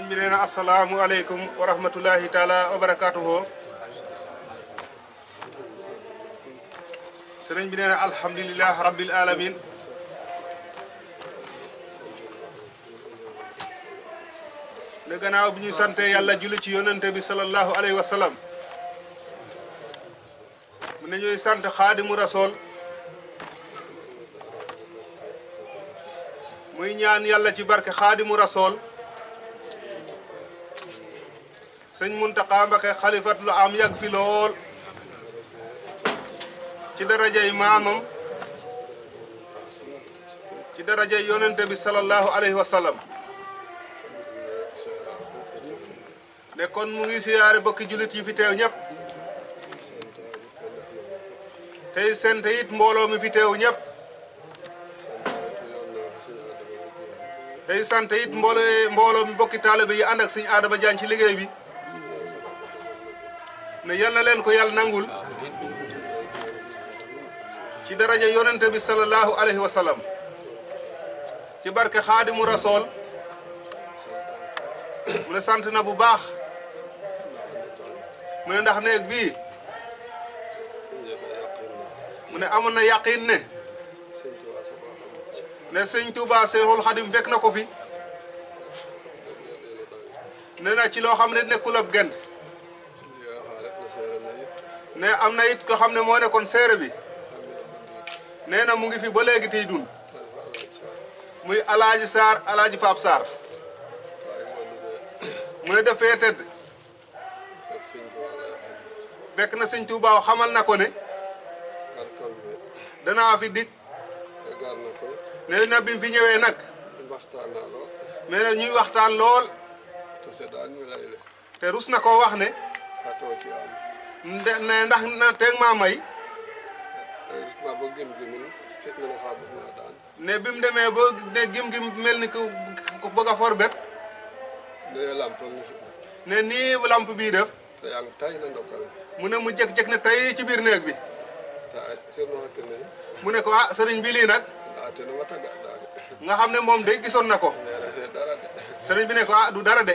sëriñ bi nee na assalaamu aleykum wa rahmatullahi taala wa barakaatuhu. sëriñ bi nee na alhamdulilah rabbil alamin. ne gannaaw bi ñu sante yàlla julli ci yonente bi sallallahu alayhi wa sallam. mu ne ñuy sant xaadimu rasool. muy ñaan yàlla ci barke xaadimu rasool. sëñ Muntaxa Mbakke xalifatul am yàgg fi lool. ci darajay maamam. ci darajay yonente bi sallallahu alayhi wa sallam. ne kon mu ngi siyaare bokki jullit yi fi teew ñëpp. tey sant it mbooloo mi fi teew ñëpp. tey sant it mbooloo mi bokki taalibe yi ànd ak sëñ Adama Jaañ ci liggéey bi. ne yal na leen ko yàlla nangul. ci daraja yonente bi sallallahu alayhi wa sallam. ci barke xaadimu rasool. mu ne sant na bu baax. mu ne ndax néeg bii. mu ne amoon na yaqin ne sëñ Tuuba Seexul Xadim fekk na ko fi. ne na ci loo xam ne nekkul ab gent. ne am na it ko xam ne moo nekkoon seere bi. nee na mu ngi fi ba léegi tey dund. muy alaaji Sarr alaaji Faab Sarr. mu ne defee tëdd. fekk na sëñ Tuuba xamal na ko ne. danaa fi dikk. nee na bi mu fi ñëwee nag. mais nag ñuy waxtaan lool. te rus na koo wax ne. ndax na teeg maa may. ne bi mu demee ba ne gim-gim mel ni ku bëgg a forbet. ne nii lamp bii def. mu ne mu jekk-jekk ne tey ci biir néeg bi. mu ne ko ah sëriñ bi lii nag. nga xam ne moom day gisoon na ko. sëriñ bi ne ko ah du dara de.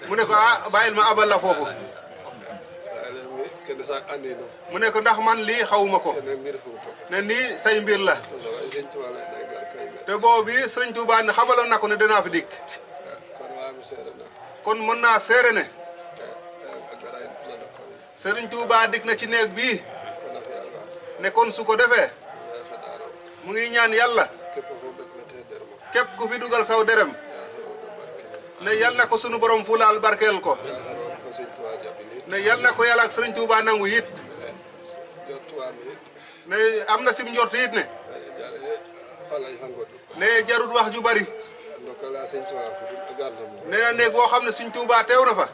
mu ne ko ah bàyyil ma abal la foofu. mu ne ko ndax man lii xawuma ko. ne nii say mbir la. te boobu bi sëriñ Tuubaa ne xamaloon na ko ne danaa fi dikk. kon mën naa seere ne. sëriñ Tuubaa dikk na ci néeg bii. ne kon su ko defee. mu ngi ñaan yàlla. képp ku fi dugal saw derem. ne yal na ko sunu borom fulaal barkeel ko. ne yal na ko yàlla ak sëriñ Tuubaa nangu it. ne am na sim njort it ne. ne jarut wax ju bari. ne na néeg boo xam ne sëriñ Tuubaa teew na fa.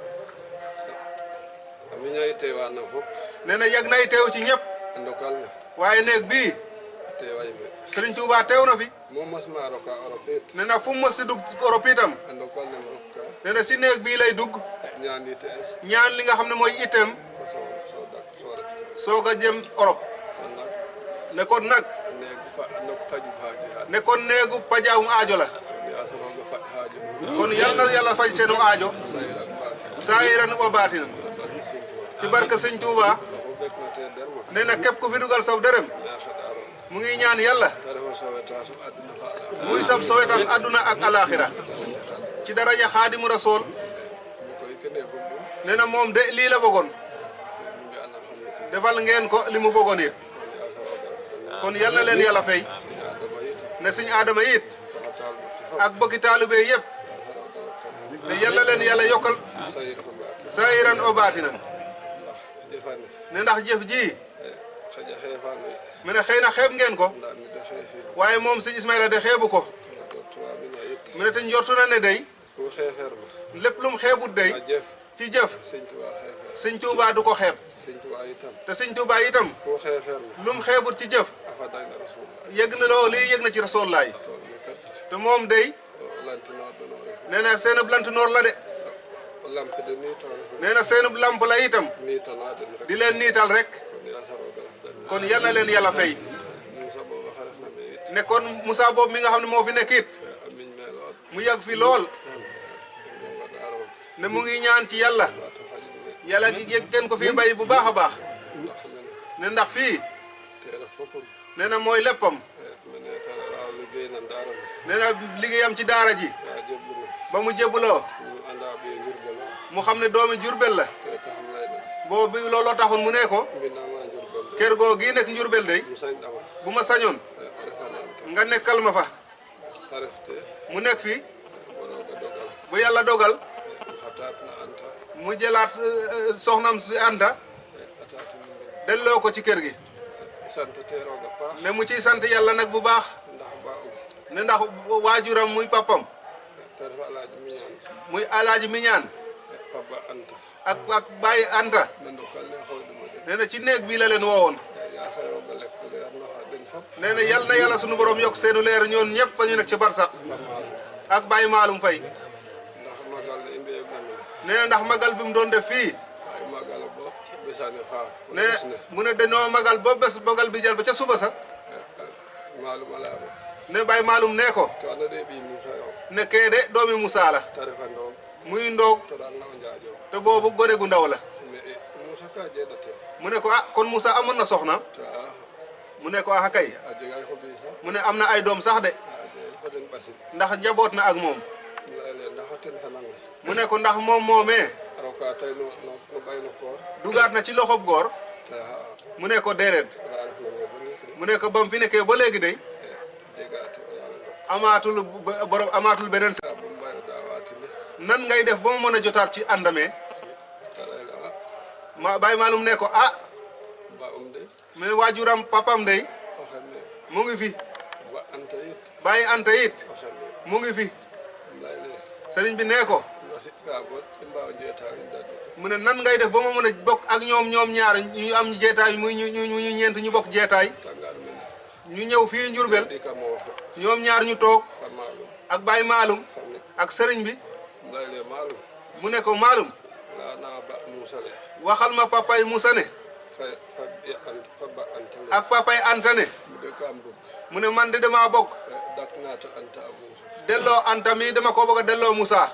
ne na yàgg nay teew ci ñëpp. waaye néeg bii. sëriñ Tuubaa teew na fi. ne na fu mu mës si dugg Europe itam. ne na si néeg bii lay dugg. ñaan li nga xam ne mooy itam. soog a jëm Europe. ne kon nag. ne kon néegu pajaawum aajo la. kon yal na yàlla faj seenu aajo. saayiran wa baatin. ci barke sëñ Tuubaa. ne na képp ku fi dugal saw dërëm. mu ngi ñaan yàlla. muy sab sowetam adduna ak alaxira. ci daraja xaadimu rasool. ne na moom de lii la bëggoon. defal ngeen ko li mu bëggoon it. kon yal na leen yàlla fay. ne sëñ Adama it. ak bokki taalibe yëpp. ne yal na leen yàlla yokkal. saayiran o baatinan. ne ndax jëf ji. mu ne xëy na xeeb ngeen ko. waaye moom sëñ Ismaïla de xeebu ko. mu ne te njortu na ne day. lépp lu mu xeebut day. ci jëf. sëñ Tuubaa du ko xeeb. te sëñ Tuubaa itam. lu mu xeebut ci jëf. yëg na loolu lii yëg na ci Rasulullah. te moom day. nee na seenub lantinoor la de. nee na seenub lamp la itam. di leen niital rek. kon yal na leen yàlla fay. ne kon Moussa boobu mi nga xam ne moo fi nekk it. mu yàgg fi lool. ne mu ngi ñaan ci yàlla yàlla gi gën ko fii bay bu baax a baax ne ndax fii nee na mooy léppam nee na liggéeyam ci daara ji ba mu jébbuloo mu xam ne doomi Jurbel la boobu looloo taxoon mu ne ko kër goo gii nekk Njurbel day bu ma sañoon nga nekkal ma fa mu nekk fii bu yàlla dogal mu jëlaat soxnam si Anta delloo ko ci kër gi ne mu ciy sant yàlla nag bu baax ne ndax waajuram muy papam muy alaaji Miñaan ak Baye Anta nee na ci néeg bii la leen woowoon nee na yal na yàlla sunu borom yokk seenu leer ñoon ñëpp fa ñu nekk ci barsax ak Baye Maalum Fay nee na ndax magal bi mu doon def fii ne mu ne dañoo magal ba bés magal bi jël ba ca suba sax ne Baye Maalum nee ko ne kee de doomi Musaa la muy ndoog te boobu gone gu ndaw la mu ne ko ah kon Musaa amoon na soxna mu ne ko ah kay mu ne am na ay doom sax de ndax njaboot na ak moom mu ne ko ndax moom moomee dugaat na ci loxob góor mu ne ko déedéet mu ne ko bam fi nekkee ba léegi day amaatul beneen nan ngay def ba mu mën a jotaat ci àndamee Baye Maalum ne ko ah mu ne waajuram papam day mu ngi fi Baye Anta it mu ngi fi sëriñ bi nee ko mu ne nan ngay def ba ma mën a bokk ak ñoom ñaar ñu am jeetaay muy ñu ñeent ñu bokk jeetaay ñu ñëw fii Njurbel ñoom ñaar ñu toog ak Baye Maalum ak sëriñ bi mu ne ko Maalum waxal ma papay Musa ne ak papay Anta ne mu ne man de dama bokk delloo Anta mi dama ko bëgg a delloo Musa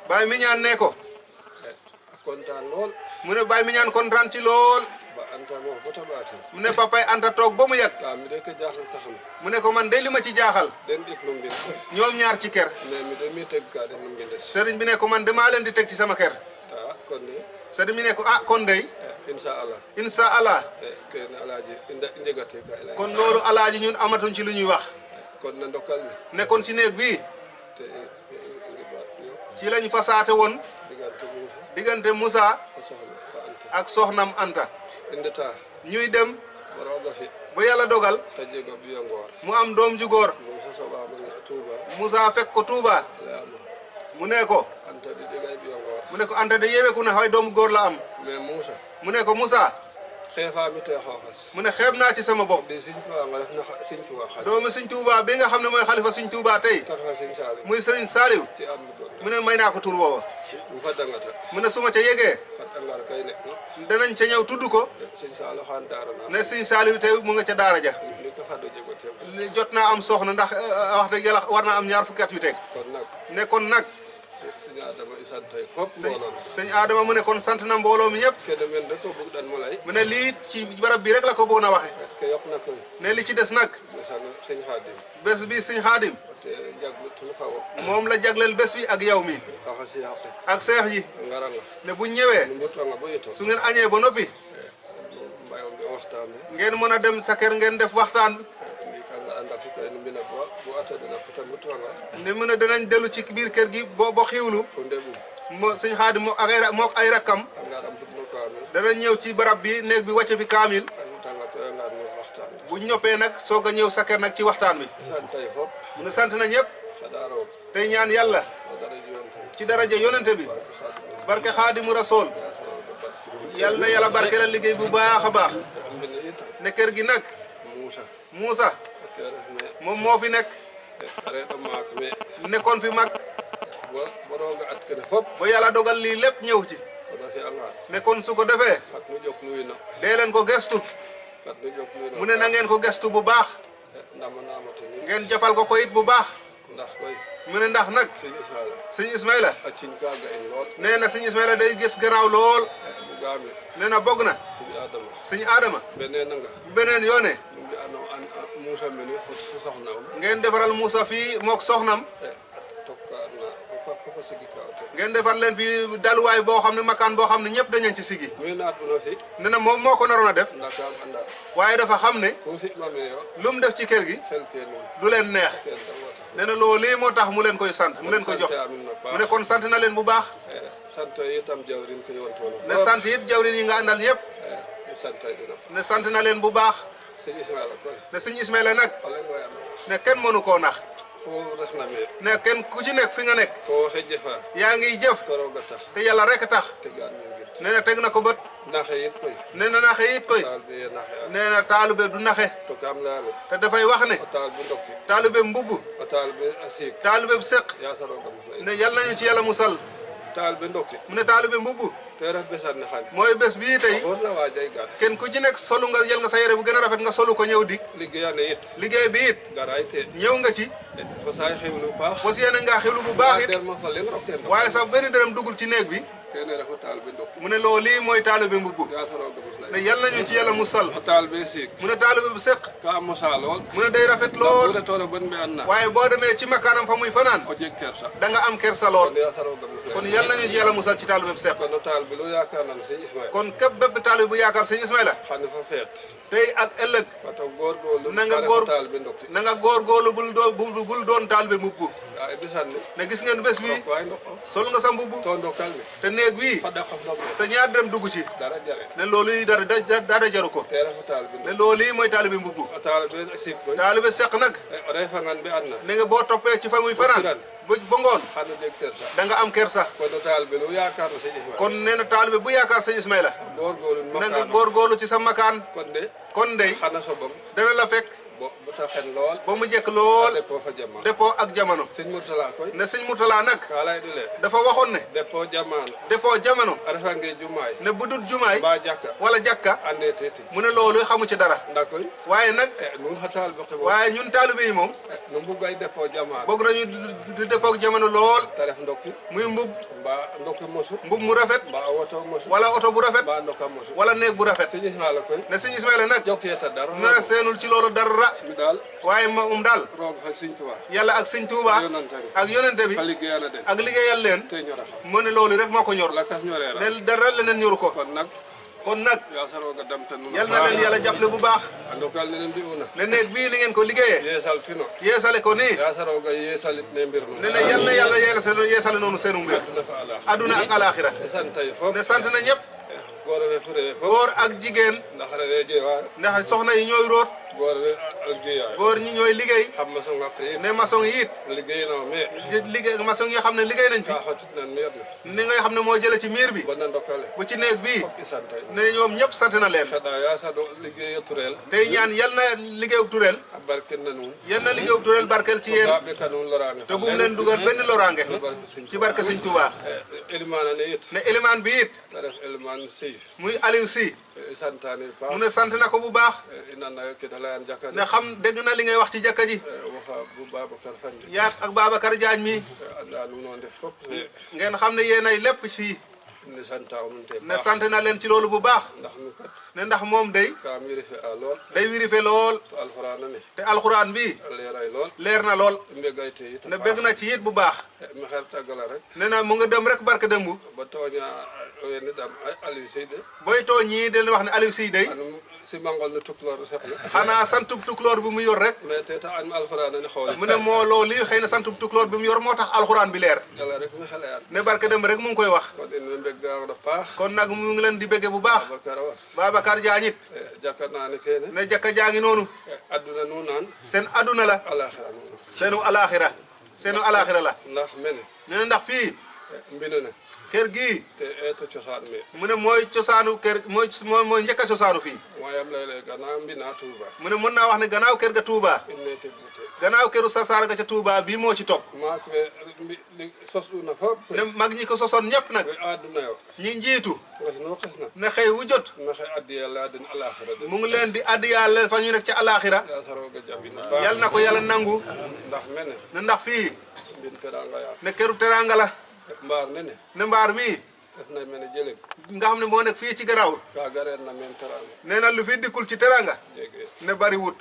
Baye Miñaan ne ko mu ne Baye Miñaan kontaan ci lool mu ne papay Anta toog ba mu yàgg mu ne ko man de li ma ci jaaxal ñoom ñaar ci kër sëriñ bi ne ko man damaa leen di teg ci sama kër sëriñ bi ne ko ah kon dey incha allah kon loolu alaaji ñun amatuñ ci lu ñuy wax ne kon ci néeg bii ci lañ fasaate woon diggante Musa ak soxnam Anta ñuy dem ba yàlla dogal mu am doom ju góor Musa fekk ko Tuuba mu ne ko Anta de yeweku na xay doomu góor la am mu ne ko Musa mu ne xeeb naa ci sama bopp doomu Sëñ Tuuba bi nga xam ne mooy xalifa Sëñ Tuuba tey muy Sëriñ Saaliw mu ne may naa ko tur woowa mu ne suma ca yegee danañ ca ñëw tudd ko ne Sëñ Saaliw tey mu nga ca daara ja jot naa am soxna ndax wax dëgg yàlla war naa am ñaar fukki at yu teg ne kon nag sëñ Adama mu ne kon sant na mbooloo mi ñëpp mu ne lii ci barab bi rek la ko bëgg na waxe ne li ci des nag bés bi sëñ Xaadim moom la jagleel bés bi ak yow mi ak seex yi ne bu ñëwee su ngeen añee ba noppi ngeen mën a dem sa kër ngeen def waxtaan ne mën a danañ dellu ci biir kër gi bo xiwlu moo sëñ Xaadim moo ay rakkam danañ ñëw ci barab bi néeg bi wàcce fi kaamil bu ñoppee nag soog a ñëw sa kër nag ci waxtaan wi mu ne sant na ñëpp tey ñaan yàlla ci daraja yonente bi barke Xaadimu Rasuul yàlla na yàlla barke la liggéey bu baax a baax ne kër gi nag Muusa moom moo fi nekk nekkoon fi mag ba yàlla dogal lii lépp ñëw ci ne kon su ko defee dee leen ko gestu mu ne na ngeen ko gestu bu baax ngeen jafal ko it bu baax mu ne ndax nag sëñ Ismaila nee na sëñ Ismaila day gis garaaw lool nee na bokk na sëñ Adama beneen yoone ngeen defaral Moussa fii mook soxnam ngeen defar leen fii daluwaay boo xam ne makaan boo xam ne ñëpp dañu ci sigi nee na moom moo ko naroon a def waaye dafa xam ne lu mu def ci kër gi du leen neex nee na loolu lii moo tax mu leen koy sant mu leen koy jox mu ne kon sant na leen bu baax ne sant it jawrin yi nga àndal yëpp ne sant na leen bu baax ne sëñ Ismaila nag ne kenn mënu koo nax ne kenn ku ci nekk fi nga nekk yaa ngi jëf te yàlla rek tax nee na teg na ko bët nee na naxe it koy nee na taalube du naxe te dafay wax ne taalube mbubb taalube bu seq ne yàlla nañu ci yàlla musal mu ne taalube mbubb mooy bés bii tey kenn ku ci nekk solu nga jël nga sa yére bu gën a rafet nga solu ko ñëw dik liggéey bi it ñëw nga ci fas yéene nga xewlu bu baax it waaye sax benn dërëm dugul ci néeg bi mu ne loolu lii mooy taalibe mbubbu ne yal nañu ci yàlla musal mu ne taalibe bu seq mu ne day rafet lool waaye boo demee ci makaanam fa muy fanaan da nga am kersa lool kon yal nañu ci yàlla musal ci taalibe bu seq kon képp bépp taalibe bu yaakaar sëñ Ismaila tey ak ëllëg na nga góorgóorlu bul doon taalibe mbubbu ne gis ngeen bés bi sol nga sa mbubbu te néeg bii sa ñaar dërëm dugg ci ne loolu yi dara jaru ko ne loolu yi mooy taalibe mbubbu taalibe seq nag ne nga boo toppee ci fa muy fanaan ba ngoon da nga am kersa kon nee na taalibe bu yaakaar sëñ Ismaila na nga góorgóorlu ci sa makaan kon dey dana la fekk ba mu jekk lool dépôt ak jamono ne sëñ Murtala nag dafa waxoon ne dépôt jamono ne bu dul jumaay wala jakka mu ne loolu xamu ci dara waaye nag waaye ñun taalibe yi moom bëgg nañu du dépôt jamono lool muy mbub mu rafet wala oto bu rafet wala néeg bu rafet ne sëñ Ismaila nag na seenul ci loolu dara waaye moom daal yàlla ak sëñ Tuuba ak yonente bi ak liggéeyal leen mu ne loolu rek moo ko ñor ne dara leneen ñoru ko kon nag yal na leen yàlla jàppale bu baax ne néeg bii ni ngeen ko liggéeyee yeesale ko nii ne na yal na yàlla yeesale noonu seenu mbir aduna ak alaxira ne sant na ñëpp góor ak jigéen ndax soxna yi ñooy root góor ñi ñooy liggéey ne maçon yi it liggéey maçon yi xam ne liggéey nañ fi ni nga xam ne moo jële ci miir bi bu ci néeg bii ne ñoom ñëpp sant na leen tey ñaan yal na liggéeyu tureel yal na liggéeyu tureel barkeel ci yéen te bu mu leen dugal benn loraange ci barke Sëñ Tuubaa ne élimaan bi it muy Aliou Sy mu ne sant na ko bu baax ne xam dégg na li ngay wax ci jàkka ji yaa ak Babacar Diagne mi ngeen xam ne yéenay lépp fii ne sant na leen ci loolu bu baax ne ndax moom day wirife lool te alxuraan bi leer na lool ne bëgg na ci it bu baax ne na mu nga dem rek barke dembu booy tooñ ñii de wax ne Aliou Sy day xanaa santub tukulóor bi mu yor rek mu ne moo loolu lii xëy na santub tukulóor bi mu yor moo tax alxuraan bi leer ne barke dem rek mu ngi koy wax kon nag mu ngi leen di bëgge bu baax Babacar Diagne it ne jàkka jaa ngi noonu seen aduna la seenu alaxira la ne ndax fii kër gii mu ne mooy cosaanu kër mooy njëkk a cosaanu fii mu ne mën naa wax ne gannaaw kër ga Touba gannaaw këru Sarsara ga ca Touba bii moo ci topp ne mag ñi ko sosoon ñëpp nag ñi njiitu ne xëy wu jot mu ngi leen di addi yàlla fa ñu nekk ci alaxira yal na ko yàlla nangu ne ndax fii ne këru teranga la ne mbaar mii nga xam ne moo nekk fii ci gannaaw nee na lu fi dikkul ci teranga ne bari wut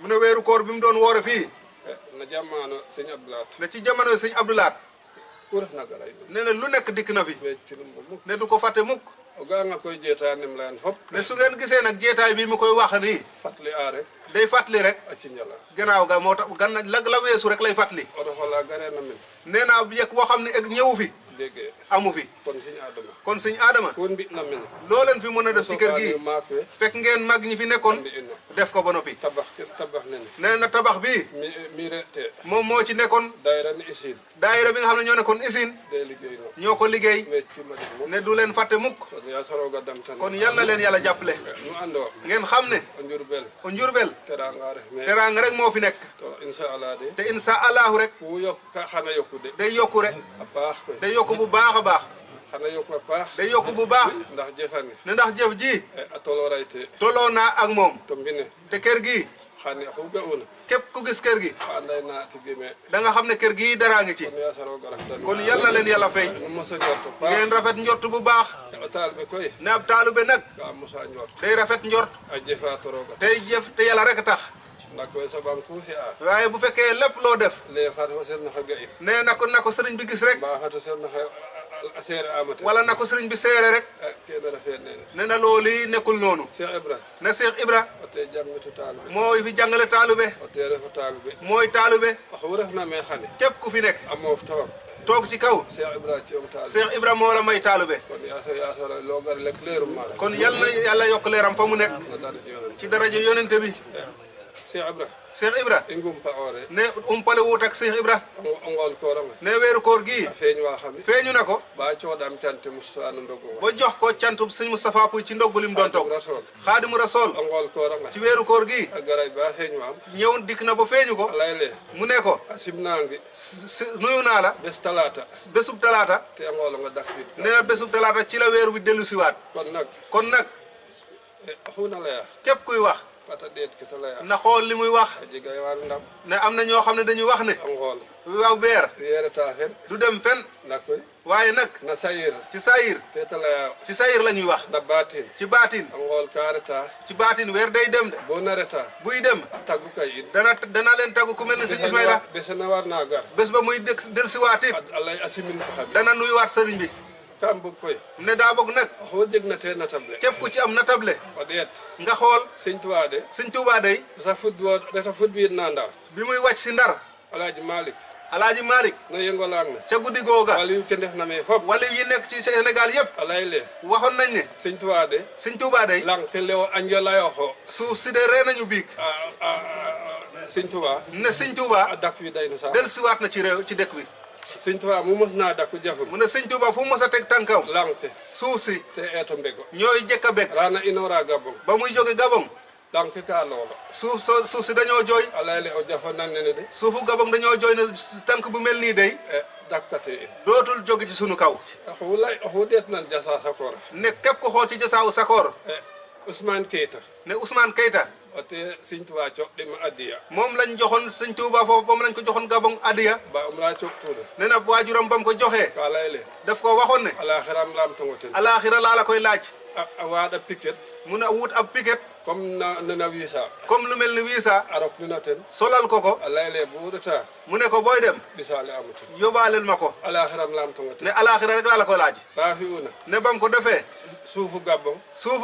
mu ne weeru koor bi mu doon woore fii ne ci jamono sëñ Abdoulaat nee na lu nekk dikk na fi ne du ko fàtte mukk ne su ngeen gisee nag jeetaay bi mu koy wax nii day fàttali rek gannaaw ga moo tax la weesu rek lay fàttali nee naa yegg boo xam ne egg ñëwu fi amu fi kon sëñ Adama loo leen fi mën a def ci kër gi fekk ngeen mag ñi fi nekkoon def ko ba noppi nee na tabax bi moom moo ci nekkoon daayira bi nga xam ne ñoo nekkoon isin ñoo ko liggéey ne du leen fàtte mukk kon yal na leen yàlla jàppale ngeen xam ne o Njurbel teraanga rek moo fi nekk te insha allahu rek day yokku rek day yokku bu baax a baax day yokku bu baax ne ndax jëf ji toloo naa ak moom te kër gi képp ku gis kër gi da nga xam ne kër gi daraa ngi ci kon yal na leen yàlla fay ngeen rafet njort bu baax ne ab taalube nag day rafet njort tey jëf te yàlla rek tax waaye bu fekkee lépp loo def nee na ko sëriñ bi gis rek wala na ko sëriñ bi seere rek nee na loolu nekkul noonu ne Cheikh Ibra mooy fi jàngale taalube mooy taalube képp ku fi nekk toog ci kaw Cheikh Ibra moo la may taalube kon yal na yàlla yokk leeram fa mu nekk ci daraja yonente bi Cheikh Ibra ne umpale wut ak Cheikh Ibra ne weeru koor gii feeñu na ko ba jox ko cantub sëñ Moustapha Pouy ci ndoggu lim doon toog Xaadimu Rasuul ci weeru koor gii ñëw dikk na ba feeñu ko mu ne ko nuyu naa la bésub talaata nee na bésub talaata ci la weeru bi dellu siwaat kon nag képp kuy wax na xool li muy wax ne am na ñoo xam ne dañuy wax ne waaw beer du dem fen waaye nag ci sayir la ñuy wax ci baatin ci baatin weer day dem de buy dem dana leen taggu ku mel ne sëñ Ismaïla bés ba muy dellusiwaat it dana nuyuwaat sëriñ bi ne daa bëgg nag képp ku ci am natable nga xool sëñ Tuubaa day bi muy wàcc si Ndar Alaaji Malik ca guddi googa waliw yi nekk ci Sénégal yëpp waxoon nañ ne sëñ Tuubaa day suuf si de ree nañu biig ne sëñ Tuubaa dellusiwaat na ci réew ci dëkk bi sëñ Tuubaa mu mos naa dakku jafum mu ne sëñ Tuubaa fu mu mos a teg tànkam lanke suuf si te eeto mbego ñooy jëkk a bég raana inora Gabon ba muy jóge Gabon lanke ka loola suuf si dañoo jooy alayle o jafo nan ne de suufu Gabon dañoo jooy ne tànk bu mel nii day dakkate in dootul jóge ci sunu kaw axu deet nan jasa Sakor ne képp ko xool ci jasaawu Sakor Ousmane Keita ne Ousmane Keita ote sëñ Tuubaa coɗɗima addiya moom lañ joxoon sëñ Tuubaa foofu moom lañ ko joxoon Gabon addiya ba umra coɓtuɗo nee na waajuram bam ko joxee ka layle daf ko waxoon ne alaxiram lamtongoten alaxira laa la koy laaj a waaɗa piquet mun a wut ab piquet comme nana visa comme lu mel ni visa arok nuna ten solal ko a layle buɗata mu ne ko booy dem bisale amaten yóbbaaleel ma ko alaxiram lamtongoten ne alaxira rek laa la koy laaj ba fi una ne bam ko defee suufu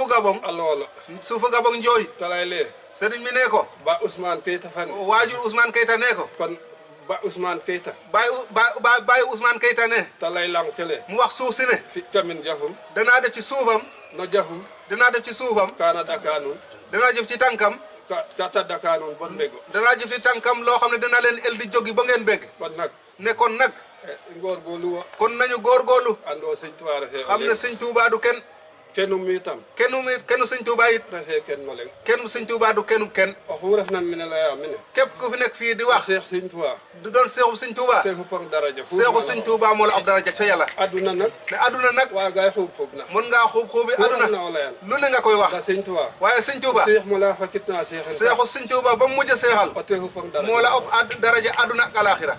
Gabon a loolo suufu Gabon njooy ta layle sëriñ mi ne ko ba Ousmane Keita fan waajur Ousmane Keita ne ko kon ba Ousmane Keita baay Ousmane Keita ne ta lay lankele mu wax suuf si ne fi kamin jafum danaa def ci suufam no jafum danaa def ci suufam kaana daka nun danaa jëf ci tànkam kata daka nun bon mbego danaa jëf ci tànkam loo xam ne dana leen el di jógi ba ngeen bégg kon nag ne kon nag góorgóorlu wa kon nañu góorgóorlu andoo sëñ Tuubaa refe xam ne sëñ Tuubaa du kenn kenum mi tam kenn sëñ Tuuba it refe ken no leng kenn sëñ Tuuba du kenn o xu refna mene laya mene képp ku fi nekk fii di wax Cheikh Sëñ Tuuba du doon seexu sëñ Tuuba seexu pang daraja seexu sëñ Tuuba moo la ab daraja ca yàlla aduna nag ne aduna nag waagaay xuub na mën ngaa xuubi aduna na o layan lu ne nga koy wax da Sëñ Tuuba waaye sëñ Tuuba Cheikh mo la fakitna Cheikh seexu sëñ Tuuba ba mu mujj seexal o teexu pang daraja moo la ab daraja aduna ak alaxira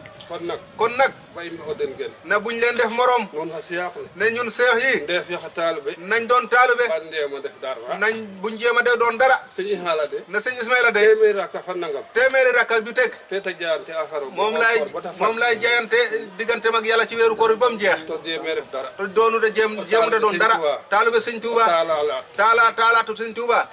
kon nag bay mi o den gen ne buñ leen def morom noon xa siyaaq ne ñun seex yi ndeef yaxa taalibe nañ doon taalibe ban ndeema def dara nañ buñ jéem a de doon dara sëñ i xaala de ne sëñ Ismaïla de téeméeri rakka fa nangam téeméeri rakka bi teg te ta jaante afaro moom laay jaayante diggante mag yàlla ci weeru koor bi ba mu jeex to jéemee def dara te doonu de jéemu de doon dara taalibe sëñ Tuuba taalaatu sëñ Tuuba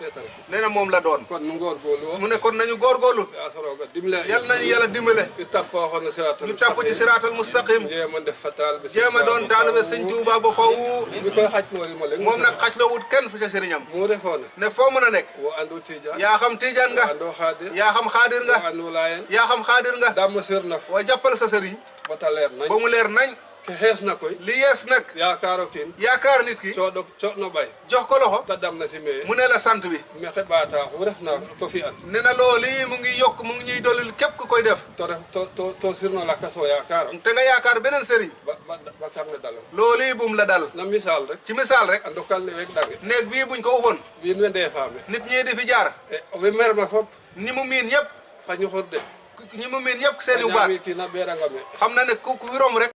nee na moom la doon kon nu góorgóorlu mu ne kon nañu góorgóorlu asoroga dimle yal nañu yàlla dimbale ñu tappoo siraatal ñu tapp ci siraatal mustaqim jéema def fa taalibe jéem a doon taalibe sëñ Tuuba ba faw mi koy xaj loolu mo léegi moom nag xaj la wut kenn fu ca sëriñam mu defoon ne foo mën a nekk wo andu tijaan yaa xam tijaan nga andu xaadir yaa xam xaadir nga andu laayeen yaa xam xaadir nga dama sër na waaye jàppal sa sëriñ ba ta leer nañ ba mu leer nañ ke xees na koy li yees nag yaakaaro kiin yaakaar nit ki cooɗo coɗno ɓay jox ko loxo ta dam na si mee mu ne la sant bi me xeɓata xu refna to fi an ne na loolu mu ngi yokk mu ngi ñuy dolli képp ku koy def to ref to sirno lakas o yaakaaro te nga yaakaar beneen sëriñ ba karne dalam loolu bum la dal na misaal rek ci misaal rek a ndokal ne weg dange néeg bii buñ ko uboon wiin we ndeefaame nit ñi di fi jaar we merma fop ni mu miin yëpp fa ñuxur de ñi mu miin yëpp seeni u baat kii na ɓeeranga me xam na ne ku fi romb rek